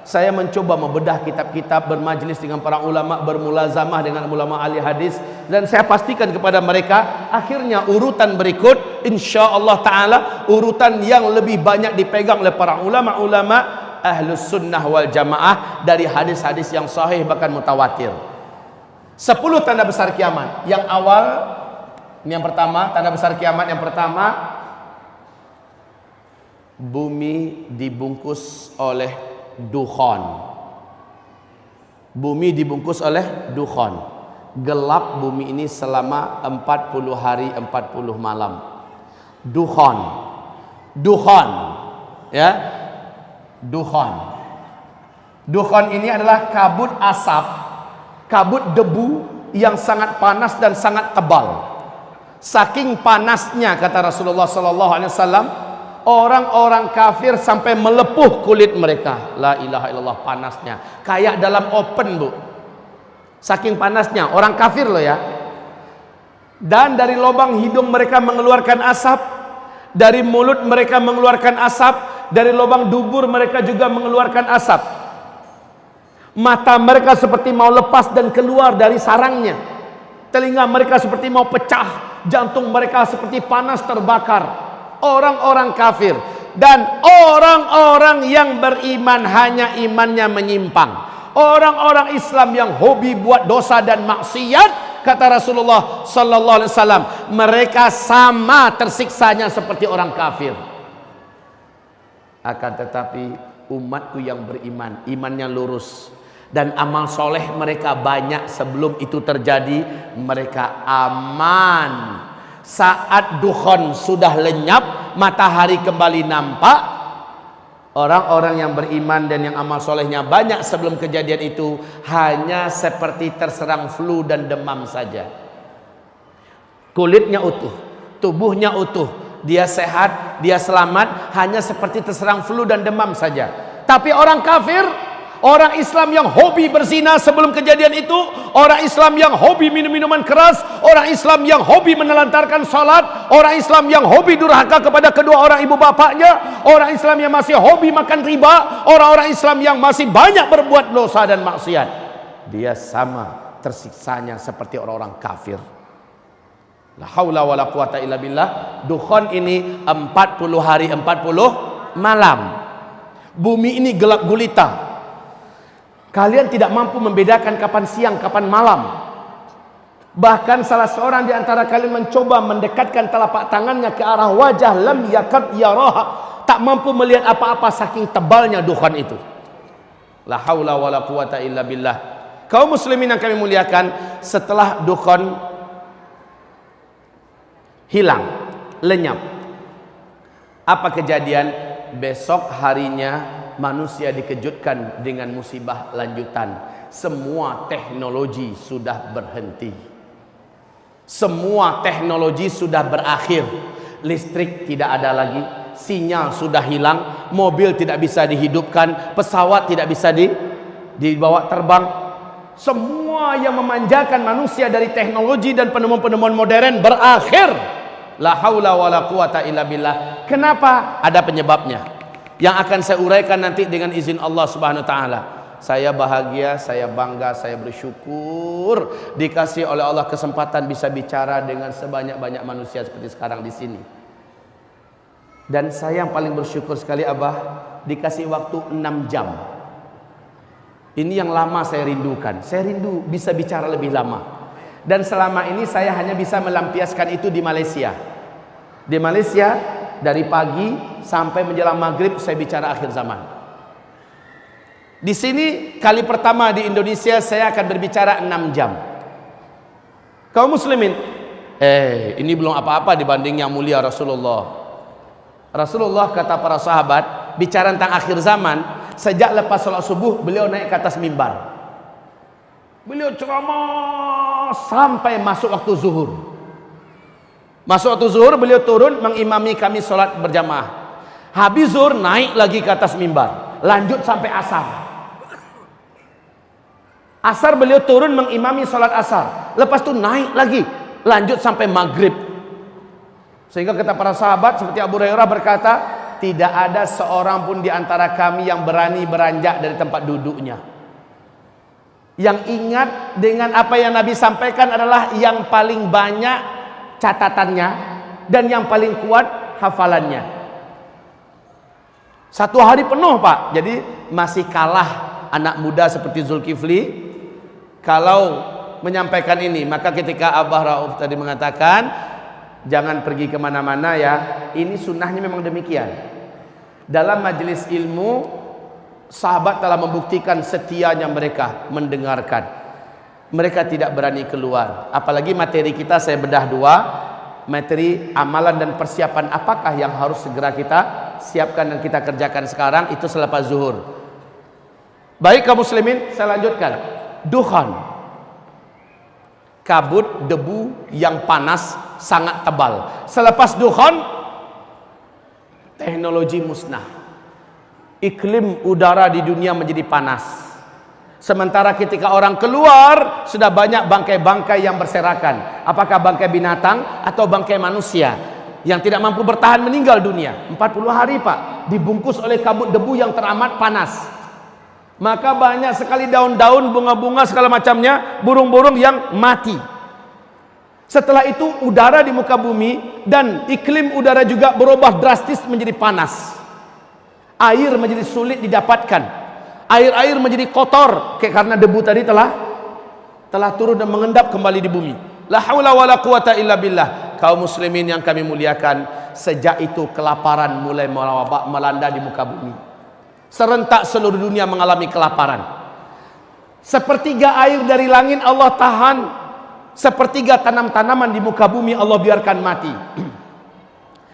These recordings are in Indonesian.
Saya mencoba membedah kitab-kitab, bermajlis dengan para ulama, bermulazamah dengan ulama ahli hadis, dan saya pastikan kepada mereka, akhirnya urutan berikut insyaallah taala urutan yang lebih banyak dipegang oleh para ulama-ulama ahlus sunnah wal jamaah dari hadis-hadis yang sahih bahkan mutawatir. 10 tanda besar kiamat. Yang awal, ini yang pertama, tanda besar kiamat yang pertama, bumi dibungkus oleh dukhan. Bumi dibungkus oleh dukhan. Gelap bumi ini selama 40 hari 40 malam. Dukhan. Dukhan. Ya. Dukhan. Dukhan ini adalah kabut asap, kabut debu yang sangat panas dan sangat tebal. Saking panasnya, kata Rasulullah sallallahu alaihi wasallam, orang-orang kafir sampai melepuh kulit mereka. La ilaha illallah, panasnya kayak dalam oven, Bu. Saking panasnya, orang kafir loh ya. Dan dari lubang hidung mereka mengeluarkan asap, dari mulut mereka mengeluarkan asap, dari lubang dubur mereka juga mengeluarkan asap. Mata mereka seperti mau lepas dan keluar dari sarangnya. Telinga mereka seperti mau pecah, jantung mereka seperti panas terbakar. Orang-orang kafir dan orang-orang yang beriman hanya imannya menyimpang. Orang-orang Islam yang hobi buat dosa dan maksiat, kata Rasulullah sallallahu alaihi wasallam, mereka sama tersiksanya seperti orang kafir. Akan tetapi umatku yang beriman, imannya lurus dan amal soleh mereka banyak sebelum itu terjadi, mereka aman. Saat dukhan sudah lenyap, matahari kembali nampak, orang-orang yang beriman dan yang amal solehnya banyak sebelum kejadian itu hanya seperti terserang flu dan demam saja. Kulitnya utuh, tubuhnya utuh, dia sehat, dia selamat, hanya seperti terserang flu dan demam saja. Tapi orang kafir, orang Islam yang hobi berzina sebelum kejadian itu, orang Islam yang hobi minum-minuman keras, orang Islam yang hobi menelantarkan salat, orang Islam yang hobi durhaka kepada kedua orang ibu bapaknya, orang Islam yang masih hobi makan riba, orang-orang Islam yang masih banyak berbuat dosa dan maksiat, dia sama tersiksanya seperti orang-orang kafir. La haula wala quwata illa billah. Dukhan ini 40 hari 40 malam. Bumi ini gelap gulita. Kalian tidak mampu membedakan kapan siang, kapan malam. Bahkan salah seorang di antara kalian mencoba mendekatkan telapak tangannya ke arah wajah, lam yakad yaraha, tak mampu melihat apa-apa saking tebalnya dukhan itu. La haula wala quwata illa billah. Kaum muslimin yang kami muliakan, setelah dukhan hilang, lenyap, apa kejadian? Besok harinya manusia dikejutkan dengan musibah lanjutan. Semua teknologi sudah berhenti. Semua teknologi sudah berakhir. Listrik tidak ada lagi, sinyal sudah hilang, mobil tidak bisa dihidupkan, pesawat tidak bisa dibawa terbang. Semua yang memanjakan manusia dari teknologi dan penemuan-penemuan modern berakhir. La haula wala quwata illa billah. Kenapa? Ada penyebabnya yang akan saya uraikan nanti dengan izin Allah Subhanahu wa taala. Saya bahagia, saya bangga, saya bersyukur dikasih oleh Allah kesempatan bisa bicara dengan sebanyak-banyak manusia seperti sekarang di sini. Dan saya yang paling bersyukur sekali, Abah, dikasih waktu 6 jam. Ini yang lama saya rindukan. Saya rindu bisa bicara lebih lama. Dan selama ini saya hanya bisa melampiaskan itu di Malaysia. Di Malaysia dari pagi sampai menjelang maghrib saya bicara akhir zaman. Di sini kali pertama di Indonesia saya akan berbicara 6 jam. Kaum muslimin, ini belum apa-apa dibanding yang mulia Rasulullah. Rasulullah kata para sahabat, bicara tentang akhir zaman, sejak lepas sholat subuh beliau naik ke atas mimbar. Beliau ceramah sampai masuk waktu zuhur. Masuk waktu zuhur beliau turun mengimami kami sholat berjamaah. Habis zuhur naik lagi ke atas mimbar, lanjut sampai asar. Asar beliau turun mengimami sholat asar. Lepas itu naik lagi, lanjut sampai maghrib. Sehingga kata para sahabat seperti Abu Hurairah berkata, tidak ada seorang pun di antara kami yang berani beranjak dari tempat duduknya. Yang ingat dengan apa yang Nabi sampaikan adalah yang paling banyak catatannya dan yang paling kuat hafalannya. 1 hari penuh, Pak. Jadi masih kalah anak muda seperti Zulkifli kalau menyampaikan ini. Maka ketika Abah Rauf tadi mengatakan jangan pergi kemana-mana ya, ini sunnahnya memang demikian. Dalam majelis ilmu, sahabat telah membuktikan setianya mereka mendengarkan. Mereka tidak berani keluar. Apalagi materi kita saya bedah 2, materi amalan dan persiapan apakah yang harus segera kita siapkan dan kita kerjakan sekarang, itu selepas zuhur. Baik kaum muslimin, saya lanjutkan. Dukhan, kabut debu yang panas sangat tebal. Selepas dukhan, teknologi musnah. Iklim udara di dunia menjadi panas. Sementara ketika orang keluar, sudah banyak bangkai-bangkai yang berserakan. Apakah bangkai binatang atau bangkai manusia yang tidak mampu bertahan meninggal dunia. 40 hari, Pak, dibungkus oleh kabut debu yang teramat panas. Maka banyak sekali daun-daun, bunga-bunga segala macamnya, burung-burung yang mati. Setelah itu udara di muka bumi dan iklim udara juga berubah drastis menjadi panas. Air menjadi sulit didapatkan. Air-air menjadi kotor karena debu tadi telah turun dan mengendap kembali di bumi. La haula wala quwata illa billah. Kaum muslimin yang kami muliakan, sejak itu kelaparan mulai melanda di muka bumi. Serentak seluruh dunia mengalami kelaparan. Sepertiga air dari langit Allah tahan, sepertiga tanam-tanaman di muka bumi Allah biarkan mati.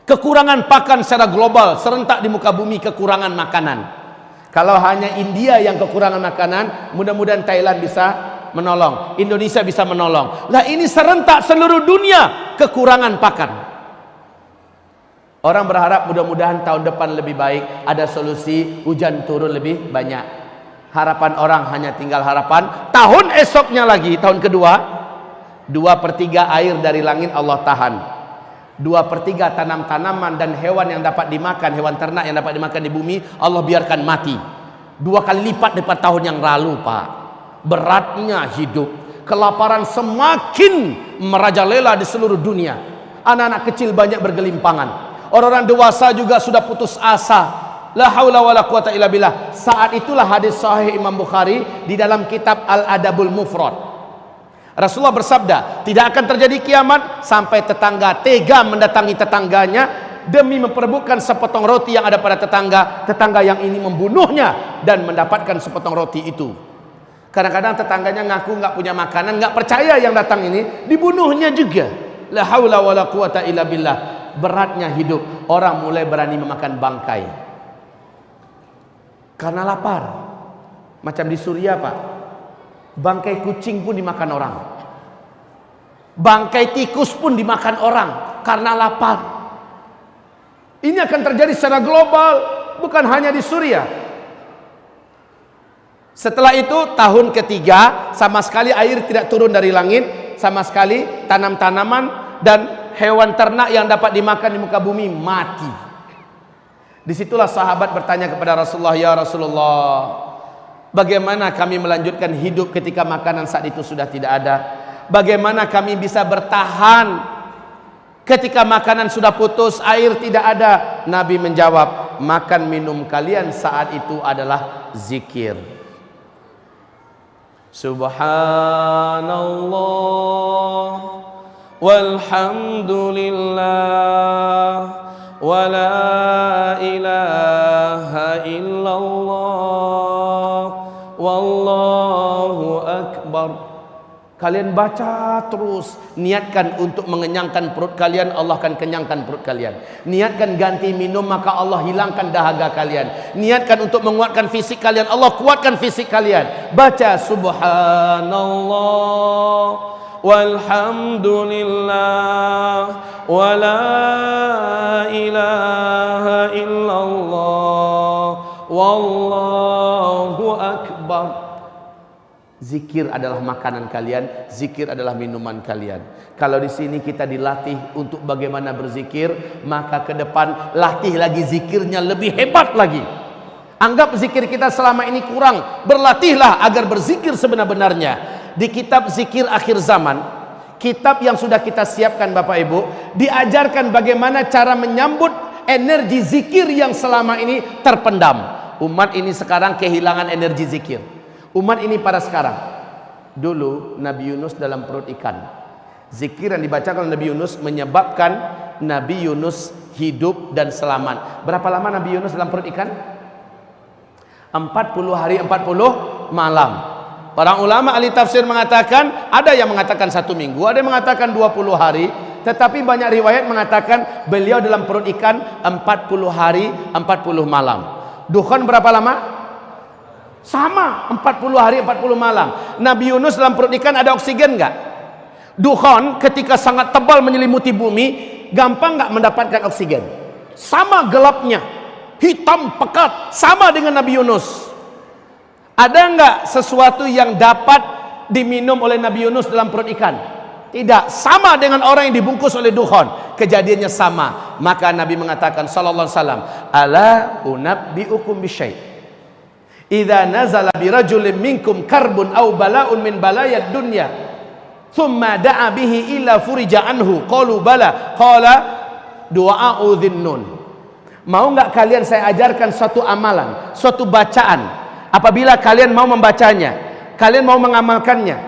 Kekurangan pakan secara global, serentak di muka bumi kekurangan makanan. Kalau hanya India yang kekurangan makanan, mudah-mudahan Thailand bisa menolong, Indonesia bisa menolong. Lah ini serentak seluruh dunia kekurangan pakan. Orang berharap mudah-mudahan tahun depan lebih baik, ada solusi, hujan turun lebih banyak. Harapan orang hanya tinggal harapan tahun esoknya lagi, tahun kedua, 2/3 air dari langit Allah tahan. 2/3 tanam-tanaman dan hewan yang dapat dimakan, hewan ternak yang dapat dimakan di bumi, Allah biarkan mati. 2 kali lipat daripada tahun yang lalu, Pak. Beratnya hidup, kelaparan semakin merajalela di seluruh dunia. Anak-anak kecil banyak bergelimpangan, orang-orang dewasa juga sudah putus asa. La haula wala quwata illa billah. Saat itulah hadis sahih Imam Bukhari di dalam kitab Al-Adabul Mufrad. Rasulullah bersabda, tidak akan terjadi kiamat sampai tetangga tega mendatangi tetangganya demi memperebutkan sepotong roti yang ada pada tetangga yang ini membunuhnya dan mendapatkan sepotong roti itu. Kadang-kadang tetangganya ngaku nggak punya makanan, nggak percaya yang datang ini, dibunuhnya juga. La haula wala quwata illa billah. Beratnya hidup, orang mulai berani memakan bangkai karena lapar. Macam di Suriah, Pak, bangkai kucing pun dimakan orang, bangkai tikus pun dimakan orang karena lapar. Ini akan terjadi secara global, bukan hanya di Suriah. Setelah itu tahun ketiga, sama sekali air tidak turun dari langit, sama sekali tanam-tanaman dan hewan ternak yang dapat dimakan di muka bumi mati. Disitulah sahabat bertanya kepada Rasulullah, ya Rasulullah, bagaimana kami melanjutkan hidup ketika makanan saat itu sudah tidak ada? Bagaimana kami bisa bertahan ketika makanan sudah putus, air tidak ada? Nabi menjawab, makan minum kalian saat itu adalah zikir. Subhanallah walhamdulillah wa la ilaha illallah wallahu akbar. Kalian baca terus, niatkan untuk mengenyangkan perut kalian, Allah akan kenyangkan perut kalian. Niatkan ganti minum, maka Allah hilangkan dahaga kalian. Niatkan untuk menguatkan fisik kalian, Allah kuatkan fisik kalian. Baca subhanallah walhamdulillah wa la ilaha illallah wallahu akbar. Zikir adalah makanan kalian, zikir adalah minuman kalian. Kalau di sini kita dilatih untuk bagaimana berzikir, maka ke depan latih lagi zikirnya lebih hebat lagi. Anggap zikir kita selama ini kurang, berlatihlah agar berzikir sebenar-benarnya. Di kitab Zikir Akhir Zaman, kitab yang sudah kita siapkan Bapak Ibu, diajarkan bagaimana cara menyambut energi zikir yang selama ini terpendam. Umat ini sekarang kehilangan energi zikir. Umat ini pada sekarang. Dulu Nabi Yunus dalam perut ikan. Zikir yang dibacakan oleh Nabi Yunus menyebabkan Nabi Yunus hidup dan selamat. Berapa lama Nabi Yunus dalam perut ikan? 40 hari 40 malam. Para ulama ahli tafsir mengatakan, ada yang mengatakan 1 minggu, ada yang mengatakan 20 hari. Tetapi banyak riwayat mengatakan beliau dalam perut ikan 40 hari 40 malam. Dukhan berapa lama? Sama, 40 hari 40 malam. Nabi Yunus dalam perut ikan ada oksigen enggak? Dukhan ketika sangat tebal menyelimuti bumi, gampang enggak mendapatkan oksigen? Sama gelapnya, hitam pekat, sama dengan Nabi Yunus. Ada enggak sesuatu yang dapat diminum oleh Nabi Yunus dalam perut ikan? Tidak, sama dengan orang yang dibungkus oleh dukhan. Kejadiannya sama. Maka Nabi mengatakan sallallahu alaihi wasallam, ala unabbiukum bisyai', idza nazala bi rajulin minkum karbun aw bala'un min balayad dunya thumma da'a bihi illa furija anhu qalu bala qala du'a'u dhinnun. Mau enggak kalian saya ajarkan suatu amalan, suatu bacaan, apabila kalian mau membacanya, kalian mau mengamalkannya,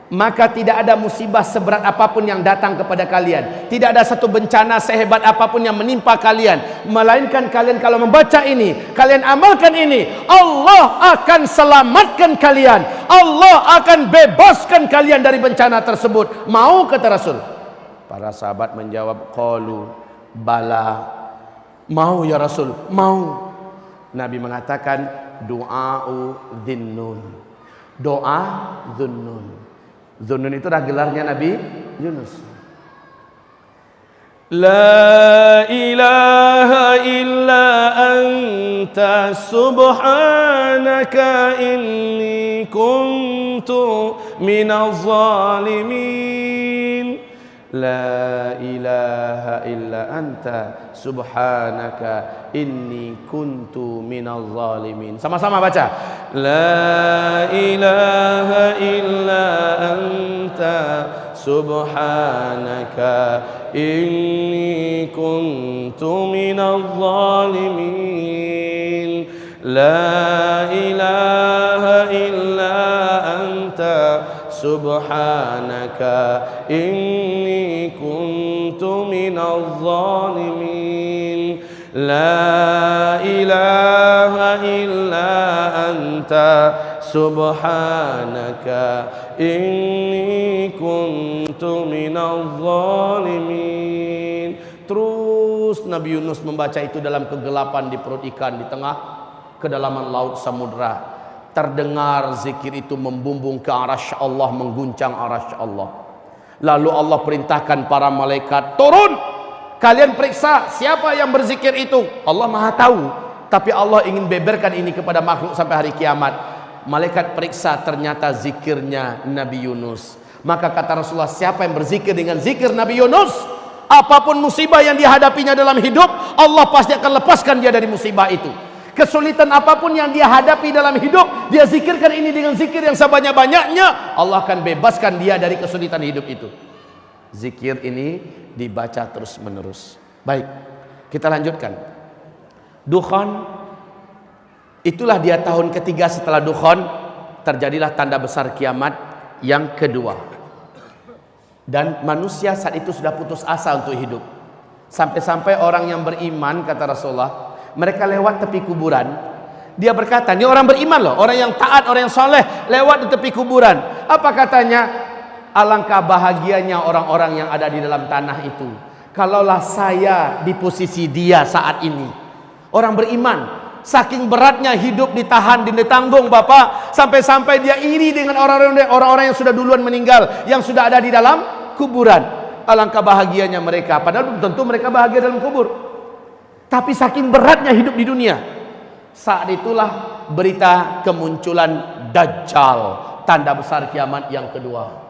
maka tidak ada musibah seberat apapun yang datang kepada kalian, tidak ada satu bencana sehebat apapun yang menimpa kalian, melainkan kalian kalau membaca ini, kalian amalkan ini, Allah akan selamatkan kalian, Allah akan bebaskan kalian dari bencana tersebut. Mau, kata Rasul? Para sahabat menjawab, qalu bala, mau ya Rasul, mau. Nabi mengatakan du'a'u dhinnun, doa dhunnun. Dhunnun itu adalah gelarnya Nabi Yunus. La ilaha illa anta subhanaka inni kuntu minaz zalimin. La ilaha illa anta subhanaka inni kuntu minaz zalimin. Sama-sama baca. La ilaha illa anta subhanaka inni kuntu minaz zalimin. La ilaha illa anta subhanaka inni kuntu minaz zalimin. La ilaha illa anta subhanaka inni kuntu minaz zalimin. Terus Nabi Yunus membaca itu dalam kegelapan di perut ikan, di tengah kedalaman laut samudra. Terdengar zikir itu membumbung ke arasy Allah, mengguncang arasy Allah. Lalu Allah perintahkan para malaikat, turun, kalian periksa siapa yang berzikir itu. Allah maha tahu, tapi Allah ingin beberkan ini kepada makhluk sampai hari kiamat. Malaikat periksa, ternyata zikirnya Nabi Yunus. Maka kata Rasulullah, siapa yang berzikir dengan zikir Nabi Yunus, apapun musibah yang dihadapinya dalam hidup, Allah pasti akan lepaskan dia dari musibah itu. Kesulitan apapun yang dia hadapi dalam hidup, dia zikirkan ini dengan zikir yang sebanyak-banyaknya, Allah akan bebaskan dia dari kesulitan hidup itu. Zikir ini dibaca terus menerus. Baik, kita lanjutkan. Dukhan, itulah dia tahun ketiga setelah Dukhan, terjadilah tanda besar kiamat yang kedua. Dan manusia saat itu sudah putus asa untuk hidup. Sampai-sampai orang yang beriman, kata Rasulullah, mereka lewat tepi kuburan. Dia berkata, ini orang beriman loh, orang yang taat, orang yang soleh, lewat di tepi kuburan. Apa katanya? Alangkah bahagianya orang-orang yang ada di dalam tanah itu. Kalaulah saya di posisi dia saat ini. Orang beriman, saking beratnya hidup ditahan, ditanggung Bapak, sampai-sampai dia iri dengan orang-orang yang sudah duluan meninggal, yang sudah ada di dalam kuburan. Alangkah bahagianya mereka, padahal belum tentu mereka bahagia dalam kubur. Tapi saking beratnya hidup di dunia, saat itulah berita kemunculan Dajjal, tanda besar kiamat yang kedua.